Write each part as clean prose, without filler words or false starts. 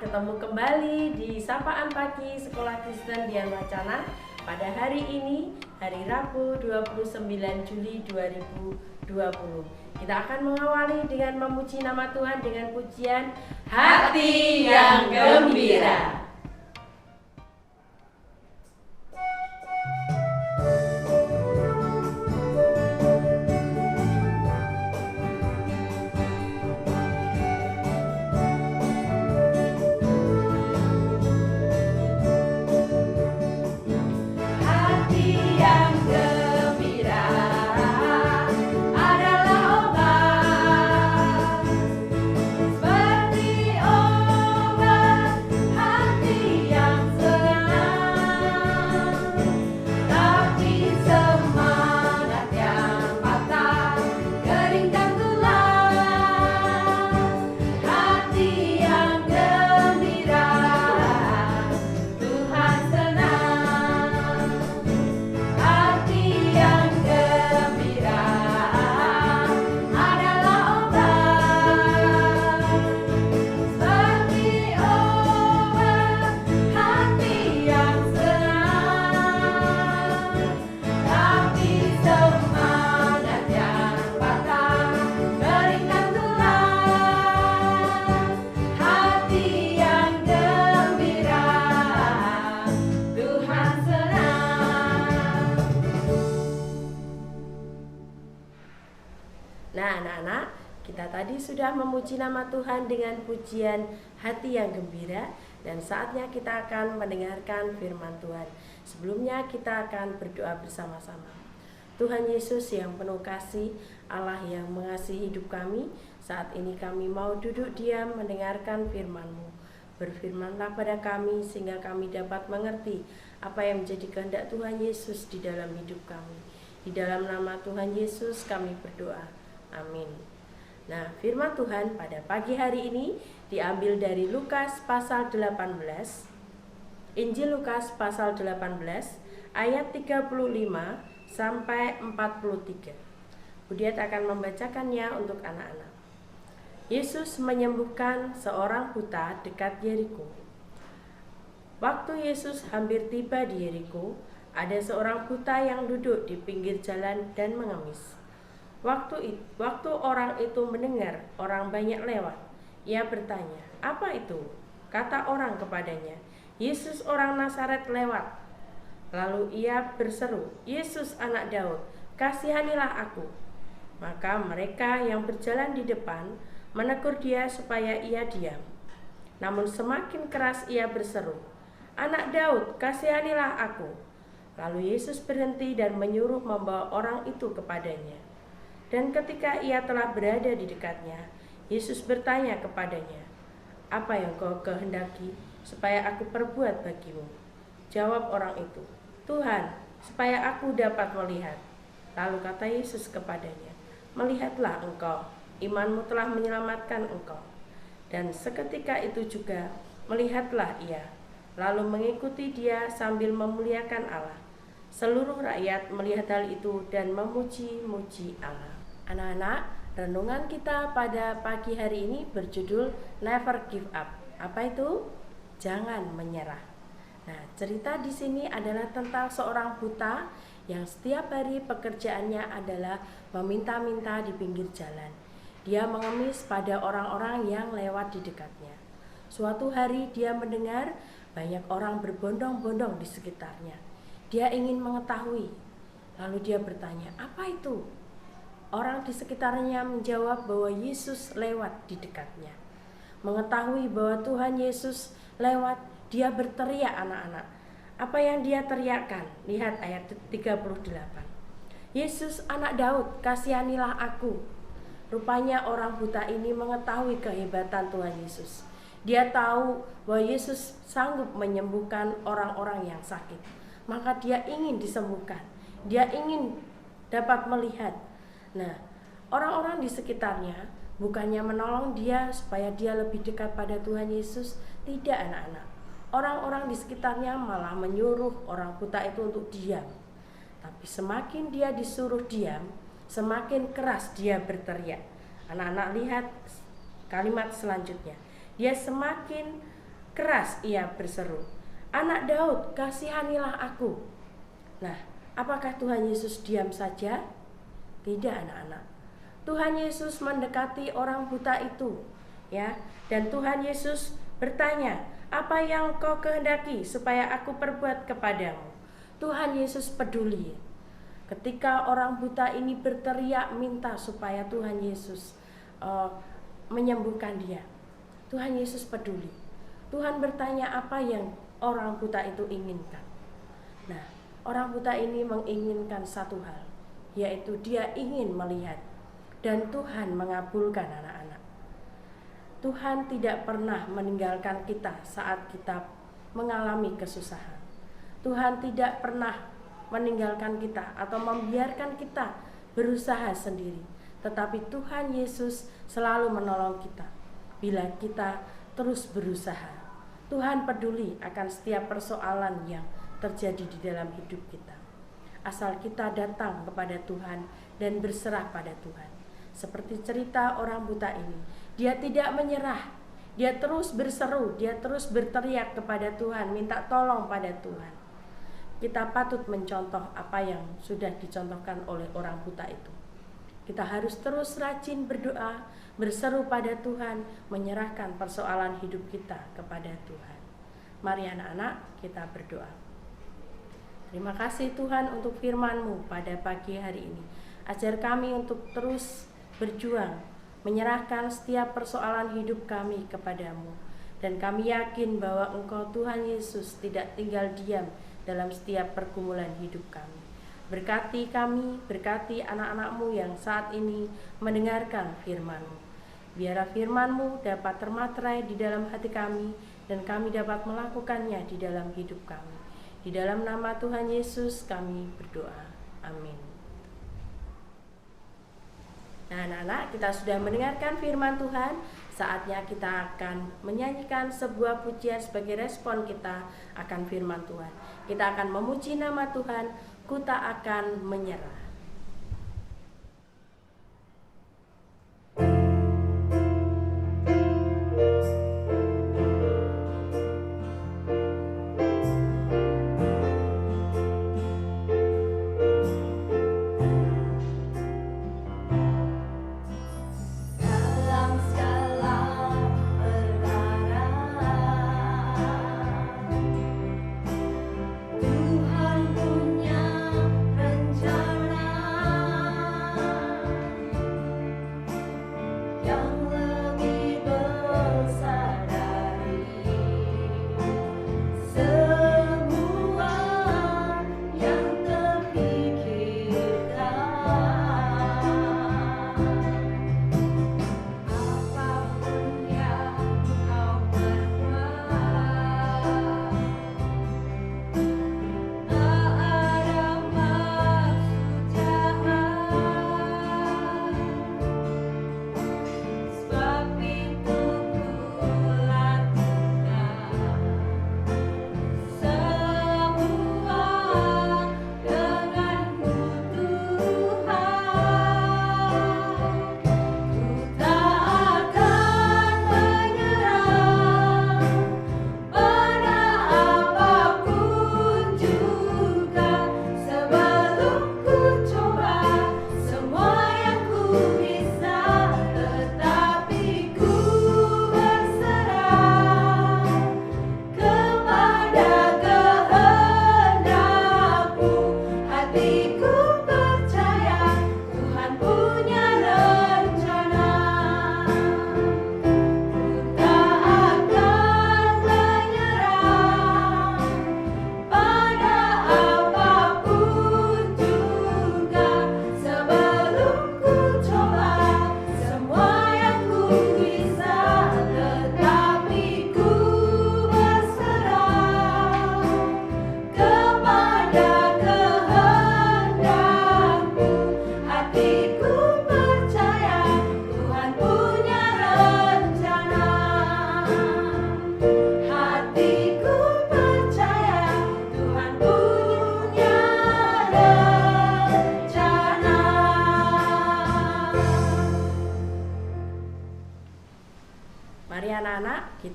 ketemu kembali di Sapaan Pagi Sekolah Kristen Dian Wacana pada hari ini, hari Rabu 29 Juli 2020. Kita akan mengawali dengan memuji nama Tuhan dengan pujian Hati yang Gembira. Nah, anak-anak, kita tadi sudah memuji nama Tuhan dengan pujian Hati yang Gembira, dan saatnya kita akan mendengarkan firman Tuhan. Sebelumnya kita akan berdoa bersama-sama. Tuhan Yesus yang penuh kasih, Allah yang mengasihi hidup kami, saat ini kami mau duduk diam mendengarkan firman-Mu. Berfirmanlah pada kami sehingga kami dapat mengerti apa yang menjadi kehendak Tuhan Yesus di dalam hidup kami. Di dalam nama Tuhan Yesus kami berdoa. Amin. Nah, firman Tuhan pada pagi hari ini diambil dari Lukas pasal 18. Injil Lukas pasal 18 ayat 35 sampai 43. Budiat akan membacakannya untuk anak-anak. Yesus menyembuhkan seorang buta dekat Yeriko. Waktu Yesus hampir tiba di Yeriko, ada seorang buta yang duduk di pinggir jalan dan mengemis. Waktu orang itu mendengar orang banyak lewat, ia bertanya, "Apa itu?" Kata orang kepadanya, "Yesus orang Nazaret lewat." Lalu ia berseru, "Yesus anak Daud, kasihanilah aku." Maka mereka yang berjalan di depan menegur dia supaya ia diam. Namun semakin keras ia berseru, "Anak Daud, kasihanilah aku." Lalu Yesus berhenti dan menyuruh membawa orang itu kepadanya. Dan ketika ia telah berada di dekatnya, Yesus bertanya kepadanya, "Apa yang kau kehendaki supaya aku perbuat bagimu?" Jawab orang itu, "Tuhan, supaya aku dapat melihat." Lalu kata Yesus kepadanya, "Melihatlah engkau, imanmu telah menyelamatkan engkau." Dan seketika itu juga melihatlah ia, lalu mengikuti dia sambil memuliakan Allah. Seluruh rakyat melihat hal itu dan memuji-muji Allah. Anak-anak, renungan kita pada pagi hari ini berjudul Never Give Up. Apa itu? Jangan menyerah. Nah, cerita di sini adalah tentang seorang buta yang setiap hari pekerjaannya adalah meminta-minta di pinggir jalan. Dia mengemis pada orang-orang yang lewat di dekatnya. Suatu hari dia mendengar banyak orang berbondong-bondong di sekitarnya. Dia ingin mengetahui. Lalu dia bertanya, "Apa itu?" Orang di sekitarnya menjawab bahwa Yesus lewat di dekatnya. Mengetahui bahwa Tuhan Yesus lewat, dia berteriak, anak-anak. Apa yang dia teriakkan? Lihat ayat 38. "Yesus anak Daud, kasihanilah aku." Rupanya orang buta ini mengetahui kehebatan Tuhan Yesus. Dia tahu bahwa Yesus sanggup menyembuhkan orang-orang yang sakit. Maka dia ingin disembuhkan. Dia ingin dapat melihat. Nah, orang-orang di sekitarnya bukannya menolong dia supaya dia lebih dekat pada Tuhan Yesus. Tidak, anak-anak. Orang-orang di sekitarnya malah menyuruh orang buta itu untuk diam. Tapi semakin dia disuruh diam, semakin keras dia berteriak. Anak-anak lihat kalimat selanjutnya. Dia semakin Keras ia berseru, "Anak Daud, kasihanilah aku." Nah, apakah Tuhan Yesus diam saja? Tidak, anak-anak. Tuhan Yesus mendekati orang buta itu, ya, dan Tuhan Yesus bertanya, "Apa yang kau kehendaki supaya aku perbuat kepadamu?" Tuhan Yesus peduli. Ketika orang buta ini berteriak minta supaya Tuhan Yesus menyembuhkan dia, Tuhan Yesus peduli. Tuhan bertanya apa yang orang buta itu inginkan. Nah, orang buta ini menginginkan satu hal, yaitu dia ingin melihat. Dan Tuhan mengabulkan, anak-anak. Tuhan tidak pernah meninggalkan kita saat kita mengalami kesusahan. Tuhan tidak pernah meninggalkan kita atau membiarkan kita berusaha sendiri. Tetapi Tuhan Yesus selalu menolong kita bila kita terus berusaha. Tuhan peduli akan setiap persoalan yang terjadi di dalam hidup kita. Asal kita datang kepada Tuhan dan berserah pada Tuhan. Seperti cerita orang buta ini, dia tidak menyerah. Dia terus berseru, dia terus berteriak kepada Tuhan, minta tolong pada Tuhan. Kita patut mencontoh apa yang sudah dicontohkan oleh orang buta itu. Kita harus terus rajin berdoa, berseru pada Tuhan, menyerahkan persoalan hidup kita kepada Tuhan. Mari anak-anak, kita berdoa. Terima kasih Tuhan untuk firman-Mu pada pagi hari ini. Ajar kami untuk terus berjuang, menyerahkan setiap persoalan hidup kami kepadamu. Dan kami yakin bahwa Engkau Tuhan Yesus tidak tinggal diam dalam setiap pergumulan hidup kami. Berkati kami, berkati anak-anak-Mu yang saat ini mendengarkan firman-Mu. Biarlah firman-Mu dapat termaterai di dalam hati kami dan kami dapat melakukannya di dalam hidup kami. Di dalam nama Tuhan Yesus kami berdoa. Amin. Nah, anak-anak, kita sudah mendengarkan firman Tuhan. Saatnya kita akan menyanyikan sebuah pujian sebagai respon kita akan firman Tuhan. Kita akan memuji nama Tuhan, ku tak akan menyerah. Tuhan punya rencana.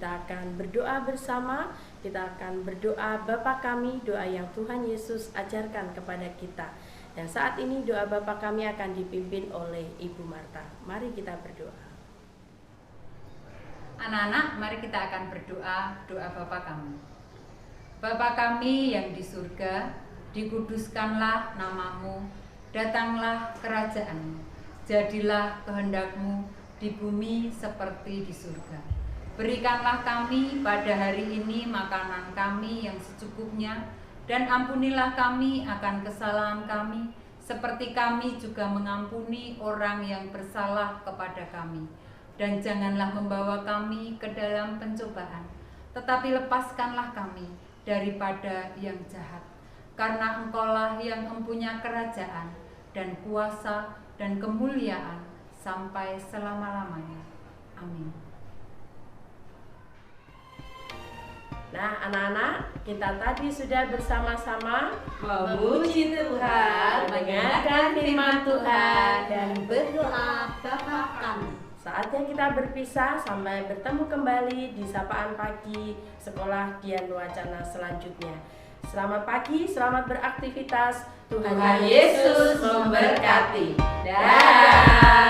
kita akan berdoa bersama. Kita akan berdoa Bapa kami, doa yang Tuhan Yesus ajarkan kepada kita. Dan saat ini doa Bapa kami akan dipimpin oleh Ibu Marta. Mari kita berdoa. Anak-anak, mari kita akan berdoa, doa Bapa kami. Bapa kami yang di surga, dikuduskanlah namamu, datanglah kerajaanmu, jadilah kehendak-Mu di bumi seperti di surga. Berikanlah kami pada hari ini makanan kami yang secukupnya, dan ampunilah kami akan kesalahan kami, seperti kami juga mengampuni orang yang bersalah kepada kami. Dan janganlah membawa kami ke dalam pencobaan, tetapi lepaskanlah kami daripada yang jahat. Karena Engkaulah yang mempunyai kerajaan dan kuasa dan kemuliaan sampai selama-lamanya. Amin. Nah, anak-anak, kita tadi sudah bersama-sama memuji Tuhan, mendengarkan firman Tuhan, dan berdoa Bapa kami. Saatnya kita berpisah sampai bertemu kembali di Sapaan Pagi Sekolah Dian Wacana selanjutnya. Selamat pagi, selamat beraktivitas. Tuhan Yesus memberkati. Dadah.